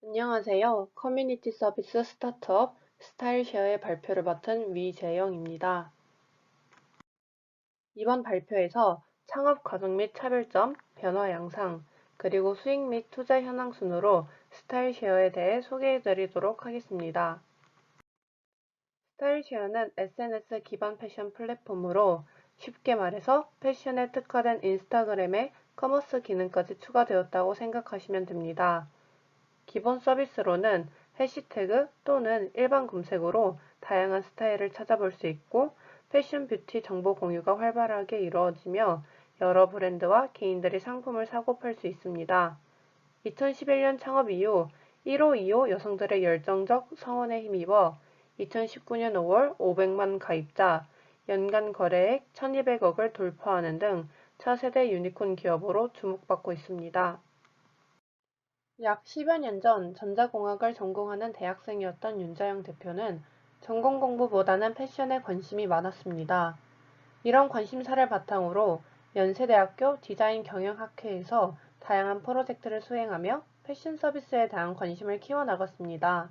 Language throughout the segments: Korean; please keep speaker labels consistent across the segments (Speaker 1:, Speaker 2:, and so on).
Speaker 1: 안녕하세요. 커뮤니티 서비스 스타트업 스타일쉐어의 발표를 맡은 위재영입니다. 이번 발표에서 창업 과정 및 차별점, 변화 양상, 그리고 수익 및 투자 현황 순으로 스타일쉐어에 대해 소개해 드리도록 하겠습니다. 스타일쉐어는 SNS 기반 패션 플랫폼으로 쉽게 말해서 패션에 특화된 인스타그램에 커머스 기능까지 추가되었다고 생각하시면 됩니다. 기본 서비스로는 해시태그 또는 일반 검색으로 다양한 스타일을 찾아볼 수 있고 패션 뷰티 정보 공유가 활발하게 이루어지며 여러 브랜드와 개인들이 상품을 사고 팔 수 있습니다. 2011년 창업 이후 1525 여성들의 열정적 성원에 힘입어 2019년 5월 500만 가입자, 연간 거래액 1200억을 돌파하는 등 차세대 유니콘 기업으로 주목받고 있습니다. 약 10여 년 전 전자공학을 전공하는 대학생이었던 윤자영 대표는 전공 공부보다는 패션에 관심이 많았습니다. 이런 관심사를 바탕으로 연세대학교 디자인경영학회에서 다양한 프로젝트를 수행하며 패션 서비스에 대한 관심을 키워나갔습니다.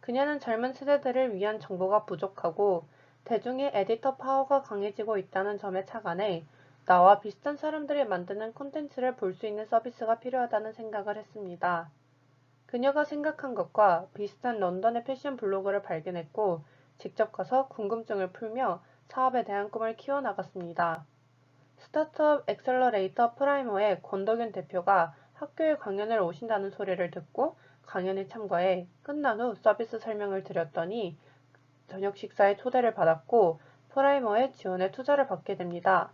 Speaker 1: 그녀는 젊은 세대들을 위한 정보가 부족하고 대중의 에디터 파워가 강해지고 있다는 점에 착안해 나와 비슷한 사람들이 만드는 콘텐츠를 볼 수 있는 서비스가 필요하다는 생각을 했습니다. 그녀가 생각한 것과 비슷한 런던의 패션 블로그를 발견했고 직접 가서 궁금증을 풀며 사업에 대한 꿈을 키워나갔습니다. 스타트업 엑셀러레이터 프라이머의 권덕윤 대표가 학교에 강연을 오신다는 소리를 듣고 강연에 참가해 끝난 후 서비스 설명을 드렸더니 저녁 식사에 초대를 받았고 프라이머의 지원에 투자를 받게 됩니다.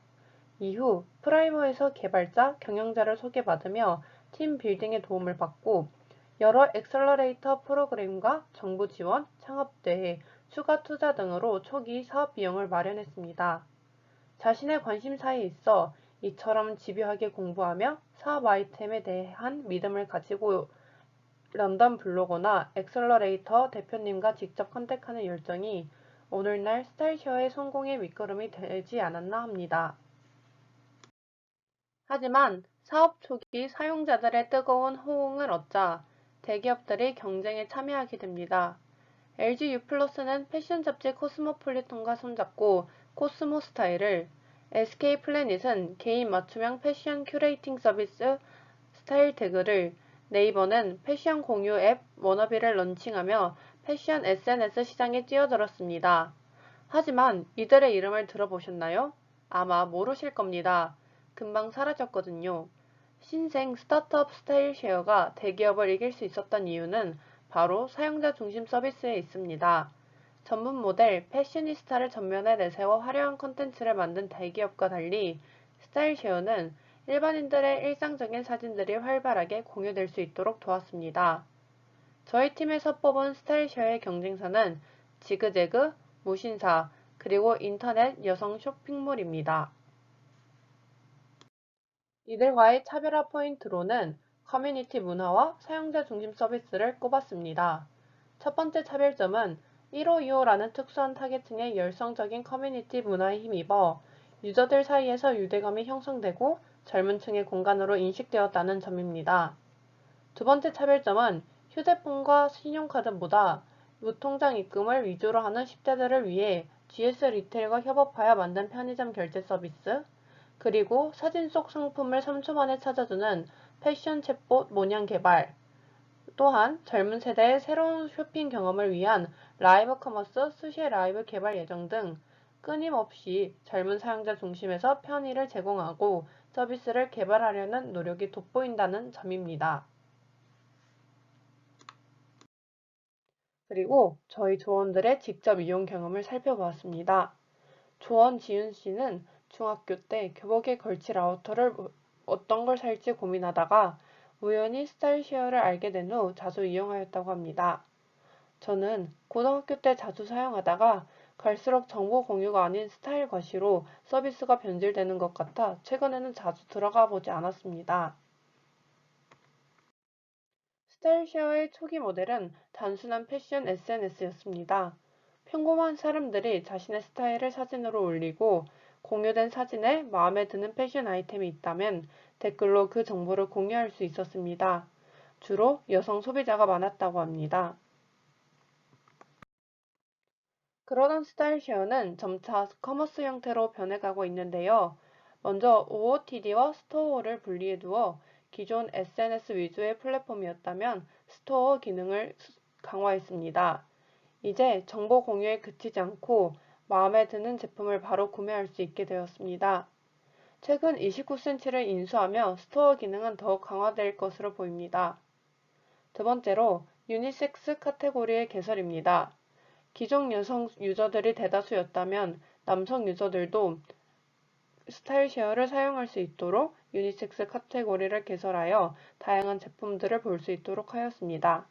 Speaker 1: 이후 프라이머에서 개발자, 경영자를 소개받으며 팀 빌딩에 도움을 받고 여러 엑셀러레이터 프로그램과 정부 지원, 창업대회, 추가 투자 등으로 초기 사업 비용을 마련했습니다. 자신의 관심사에 있어 이처럼 집요하게 공부하며 사업 아이템에 대한 믿음을 가지고 런던 블로거나 엑셀러레이터 대표님과 직접 컨택하는 열정이 오늘날 스타일쉐어의 성공의 밑거름이 되지 않았나 합니다. 하지만 사업 초기 사용자들의 뜨거운 호응을 얻자 대기업들이 경쟁에 참여하게 됩니다. LG U+는 패션 잡지 코스모폴리톤과 손잡고 코스모 스타일을, SK 플래닛은 개인 맞춤형 패션 큐레이팅 서비스 스타일태그를, 네이버는 패션 공유 앱 워너비를 런칭하며 패션 SNS 시장에 뛰어들었습니다. 하지만 이들의 이름을 들어보셨나요? 아마 모르실 겁니다. 금방 사라졌거든요. 신생 스타트업 스타일쉐어가 대기업을 이길 수 있었던 이유는 바로 사용자 중심 서비스에 있습니다. 전문 모델, 패셔니스타를 전면에 내세워 화려한 콘텐츠를 만든 대기업과 달리 스타일쉐어는 일반인들의 일상적인 사진들이 활발하게 공유될 수 있도록 도왔습니다. 저희 팀에서 뽑은 스타일쉐어의 경쟁사는 지그재그, 무신사, 그리고 인터넷 여성 쇼핑몰입니다. 이들과의 차별화 포인트로는 커뮤니티 문화와 사용자 중심 서비스를 꼽았습니다. 첫 번째 차별점은 1525라는 특수한 타겟층의 열성적인 커뮤니티 문화에 힘입어 유저들 사이에서 유대감이 형성되고 젊은 층의 공간으로 인식되었다는 점입니다. 두 번째 차별점은 휴대폰과 신용카드보다 무통장 입금을 위주로 하는 10대들을 위해 GS 리테일과 협업하여 만든 편의점 결제 서비스, 그리고 사진 속 상품을 3초 만에 찾아주는 패션 챗봇 모냥 개발, 또한 젊은 세대의 새로운 쇼핑 경험을 위한 라이브 커머스 스시 라이브 개발 예정 등 끊임없이 젊은 사용자 중심에서 편의를 제공하고 서비스를 개발하려는 노력이 돋보인다는 점입니다. 그리고 저희 조원들의 직접 이용 경험을 살펴보았습니다. 조원 지윤 씨는 중학교 때 교복에 걸칠 아우터를 어떤 걸 살지 고민하다가 우연히 스타일쉐어를 알게 된 후 자주 이용하였다고 합니다. 저는 고등학교 때 자주 사용하다가 갈수록 정보 공유가 아닌 스타일 과시로 서비스가 변질되는 것 같아 최근에는 자주 들어가 보지 않았습니다. 스타일쉐어의 초기 모델은 단순한 패션 SNS였습니다. 평범한 사람들이 자신의 스타일을 사진으로 올리고 공유된 사진에 마음에 드는 패션 아이템이 있다면 댓글로 그 정보를 공유할 수 있었습니다. 주로 여성 소비자가 많았다고 합니다. 그러던 스타일쉐어는 점차 커머스 형태로 변해가고 있는데요. 먼저 OOTD와 스토어를 분리해두어 기존 SNS 위주의 플랫폼이었다면 스토어 기능을 강화했습니다. 이제 정보 공유에 그치지 않고 마음에 드는 제품을 바로 구매할 수 있게 되었습니다. 최근 29cm를 인수하며 스토어 기능은 더욱 강화될 것으로 보입니다. 두 번째로 유니섹스 카테고리의 개설입니다. 기존 여성 유저들이 대다수였다면 남성 유저들도 스타일 쉐어를 사용할 수 있도록 유니섹스 카테고리를 개설하여 다양한 제품들을 볼 수 있도록 하였습니다.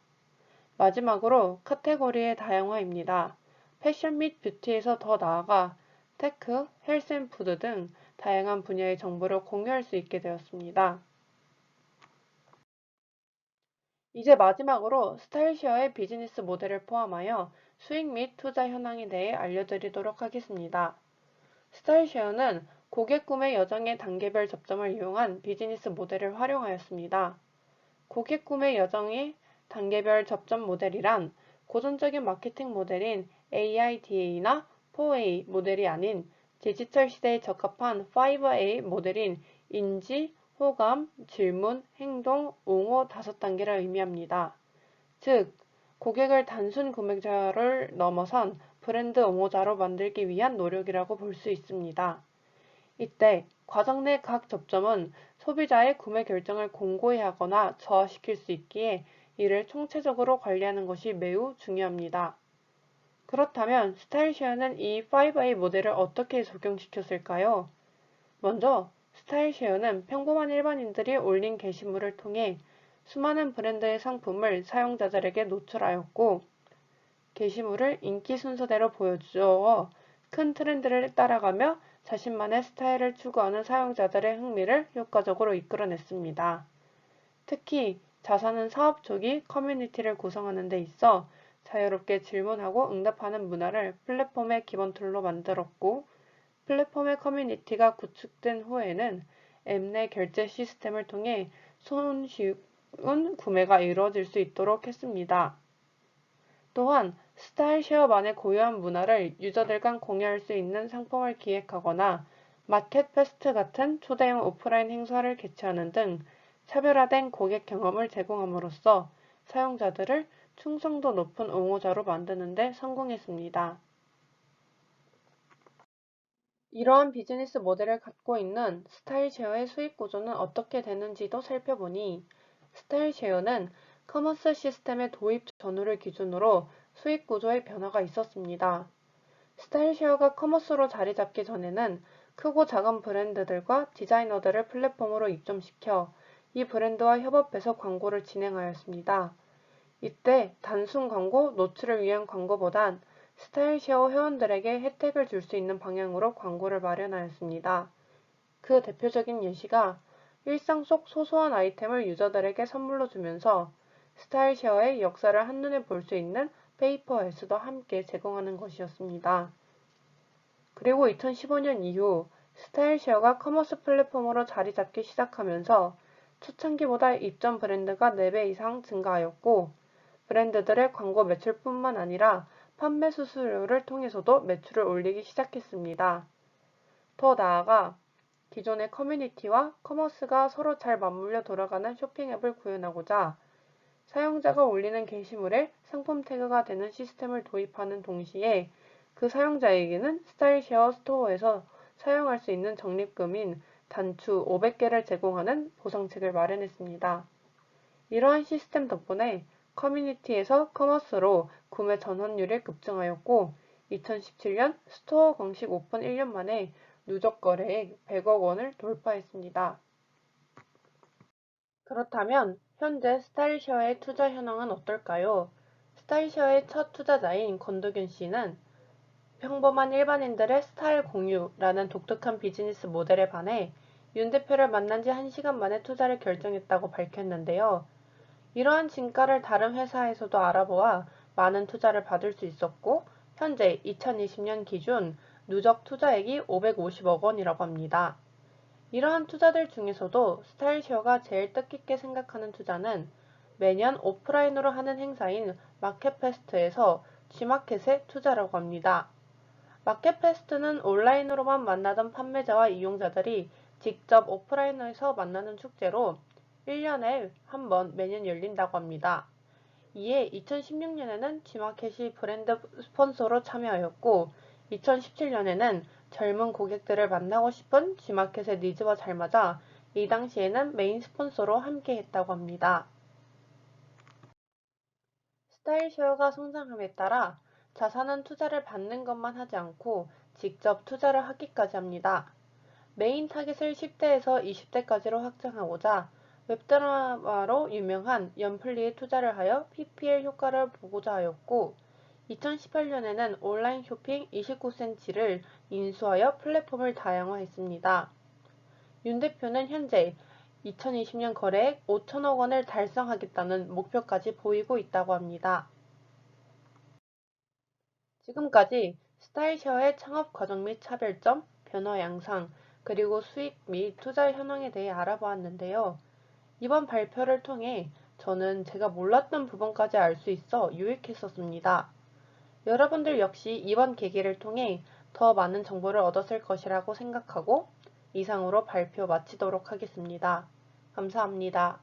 Speaker 1: 마지막으로 카테고리의 다양화입니다. 패션 및 뷰티에서 더 나아가 테크, 헬스 앤 푸드 등 다양한 분야의 정보를 공유할 수 있게 되었습니다. 이제 마지막으로 스타일쉐어의 비즈니스 모델을 포함하여 수익 및 투자 현황에 대해 알려드리도록 하겠습니다. 스타일쉐어는 고객 구매 여정의 단계별 접점을 이용한 비즈니스 모델을 활용하였습니다. 고객 구매 여정의 단계별 접점 모델이란 고전적인 마케팅 모델인 AIDA나 4A 모델이 아닌 디지털 시대에 적합한 5A 모델인 인지, 호감, 질문, 행동, 옹호 5단계를 의미합니다. 즉, 고객을 단순 구매자를 넘어선 브랜드 옹호자로 만들기 위한 노력이라고 볼 수 있습니다. 이때 과정 내 각 접점은 소비자의 구매 결정을 공고히 하거나 저하시킬 수 있기에 이를 총체적으로 관리하는 것이 매우 중요합니다. 그렇다면 스타일쉐어는 이 5A 모델을 어떻게 적용시켰을까요? 먼저 스타일쉐어는 평범한 일반인들이 올린 게시물을 통해 수많은 브랜드의 상품을 사용자들에게 노출하였고 게시물을 인기 순서대로 보여주어 큰 트렌드를 따라가며 자신만의 스타일을 추구하는 사용자들의 흥미를 효과적으로 이끌어냈습니다. 특히 자사는 사업 초기 커뮤니티를 구성하는 데 있어 자유롭게 질문하고 응답하는 문화를 플랫폼의 기본 툴로 만들었고 플랫폼의 커뮤니티가 구축된 후에는 앱 내 결제 시스템을 통해 손쉬운 구매가 이루어질 수 있도록 했습니다. 또한 스타일쉐어만의 고유한 문화를 유저들 간 공유할 수 있는 상품을 기획하거나 마켓 페스트 같은 초대형 오프라인 행사를 개최하는 등 차별화된 고객 경험을 제공함으로써 사용자들을 충성도 높은 옹호자로 만드는 데 성공했습니다. 이러한 비즈니스 모델을 갖고 있는 스타일쉐어의 수익 구조는 어떻게 되는지도 살펴보니 스타일쉐어는 커머스 시스템의 도입 전후를 기준으로 수익 구조의 변화가 있었습니다. 스타일쉐어가 커머스로 자리 잡기 전에는 크고 작은 브랜드들과 디자이너들을 플랫폼으로 입점시켜 이 브랜드와 협업해서 광고를 진행하였습니다. 이때 단순 광고, 노출을 위한 광고보단 스타일쉐어 회원들에게 혜택을 줄 수 있는 방향으로 광고를 마련하였습니다. 그 대표적인 예시가 일상 속 소소한 아이템을 유저들에게 선물로 주면서 스타일쉐어의 역사를 한눈에 볼 수 있는 페이퍼 에스도 함께 제공하는 것이었습니다. 그리고 2015년 이후 스타일쉐어가 커머스 플랫폼으로 자리 잡기 시작하면서 초창기보다 입점 브랜드가 4배 이상 증가하였고 브랜드들의 광고 매출뿐만 아니라 판매 수수료를 통해서도 매출을 올리기 시작했습니다. 더 나아가 기존의 커뮤니티와 커머스가 서로 잘 맞물려 돌아가는 쇼핑 앱을 구현하고자 사용자가 올리는 게시물에 상품 태그가 되는 시스템을 도입하는 동시에 그 사용자에게는 스타일쉐어 스토어에서 사용할 수 있는 적립금인 단추 500개를 제공하는 보상책을 마련했습니다. 이러한 시스템 덕분에 커뮤니티에서 커머스로 구매 전환율이 급증하였고 2017년 스토어 공식 오픈 1년 만에 누적 거래액 100억 원을 돌파했습니다. 그렇다면 현재 스타일쉐어의 투자 현황은 어떨까요? 스타일쉐어의 첫 투자자인 권도균 씨는 평범한 일반인들의 스타일 공유라는 독특한 비즈니스 모델에 반해 윤 대표를 만난 지 1시간 만에 투자를 결정했다고 밝혔는데요. 이러한 진가를 다른 회사에서도 알아보아 많은 투자를 받을 수 있었고 현재 2020년 기준 누적 투자액이 550억 원이라고 합니다. 이러한 투자들 중에서도 스타일쉐어가 제일 뜻깊게 생각하는 투자는 매년 오프라인으로 하는 행사인 마켓페스트에서 G마켓에 투자라고 합니다. 마켓페스트는 온라인으로만 만나던 판매자와 이용자들이 직접 오프라인에서 만나는 축제로 1년에 한 번 매년 열린다고 합니다. 이에 2016년에는 G마켓이 브랜드 스폰서로 참여하였고 2017년에는 젊은 고객들을 만나고 싶은 G마켓의 니즈와 잘 맞아 이 당시에는 메인 스폰서로 함께했다고 합니다. 스타일쉐어가 성장함에 따라 자산은 투자를 받는 것만 하지 않고 직접 투자를 하기까지 합니다. 메인 타깃을 10대에서 20대까지로 확장하고자 웹드라마로 유명한 연플리에 투자를 하여 PPL 효과를 보고자 하였고 2018년에는 온라인 쇼핑 29cm를 인수하여 플랫폼을 다양화했습니다. 윤 대표는 현재 2020년 거래액 5천억 원을 달성하겠다는 목표까지 보이고 있다고 합니다. 지금까지 스타일쉐어의 창업 과정 및 차별점, 변화 양상, 그리고 수익 및 투자 현황에 대해 알아보았는데요. 이번 발표를 통해 저는 제가 몰랐던 부분까지 알 수 있어 유익했었습니다. 여러분들 역시 이번 계기를 통해 더 많은 정보를 얻었을 것이라고 생각하고 이상으로 발표 마치도록 하겠습니다. 감사합니다.